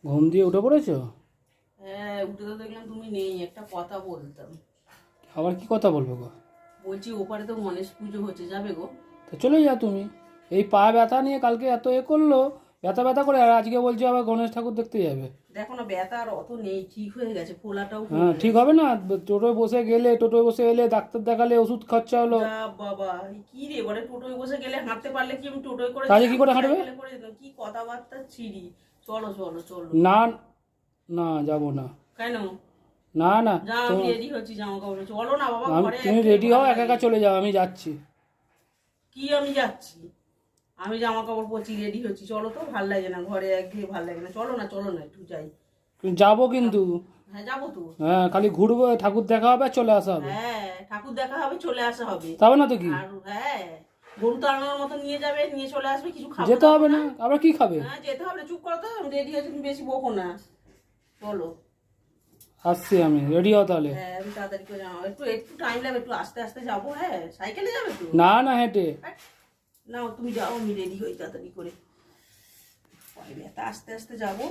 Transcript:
ঘুম দিয়ে উঠে পড়েছো? হ্যাঁ, উঠে তো দেখলাম তুমি নেই, একটা কথা বলতাম। আবার কি কথা বলবো গো? বলছি ওপারে তো গণেশ পুজো হচ্ছে, যাবে গো? তা চলে যাও তুমি। এই পা ব্যথা নিয়ে কালকে এত করলো, ব্যথা ব্যথা করে, আর আজকে বলছে আবার গণেশ ঠাকুর দেখতে যাবে। দেখো না, ব্যথা আর অত নেই, ঠিক হয়ে গেছে, ফোলাটাও হ্যাঁ, কমে ঠিক গেছে। হবে না? টোটোয় বসে গেলে, টোটোয় বসে এলে, ডাক্তার দেখালে, ওষুধ খরচা হলো। যা বাবা, কি রে, বলে টোটোয় বসে গেলে হাঁটতে পারলে কি আমি টোটোয় করে কাজে কি যেতাম, করে হাঁটবে? সাইকেলে করে যেতাম? কি কথাবার্তা ছিড়ি। চলো চলো চলো। না, না যাবো না। কেন? না না, যা, আমি রেডি হচ্ছি, জামা কাপড়, চলো না বাবা, ঘরে তুমি একঘেয়ে রেডি হও, ভালো একা একা লাগে। চলে যাও, আমি যাচ্ছি। কি আমি যাচ্ছি? আমি জামা কাপড় পরছি, রেডি হচ্ছি, চলো তো, ভাল লাগে না ঘরে একঘেয়ে, ভাল লাগে না, চলো না চলো না, একটু যাই। যাবো কিন্তু। হ্যাঁ যাবো তো। হ্যাঁ, খালি ঘুরবো, ঠাকুর দেখা হবে আর চলে আসা হবে। হ্যাঁ, ঠাকুর দেখা হবে, চলে আসা হবে। তবে না তো কি? আর হ্যাঁ, গরু তাড়ানোর মতো নিয়ে যাবে, নিয়ে চলে আসবে, কিছু খাবো যেতে দাবো হবে না। না, আবার কি খাবে? হ্যাঁ যেতে হবে, চুপ করো তো, রেডি হয়েছে, তুমি বেশি বকো না। চলো। আসছি, আমি রেডি হও তাহলে। হ্যাঁ, আমি তাড়াতাড়ি করে যাবো, একটু একটু টাইম লাগবে, একটু আস্তে আস্তে যাবো। হ্যাঁ, সাইকেলে যাবে তো? না না, হেঁটে। হ্যাঁ, নাও তুমি যাও, আমি রেডি হই তাড়াতাড়ি করে। পরে ব্যথা, আস্তে আস্তে যাবো।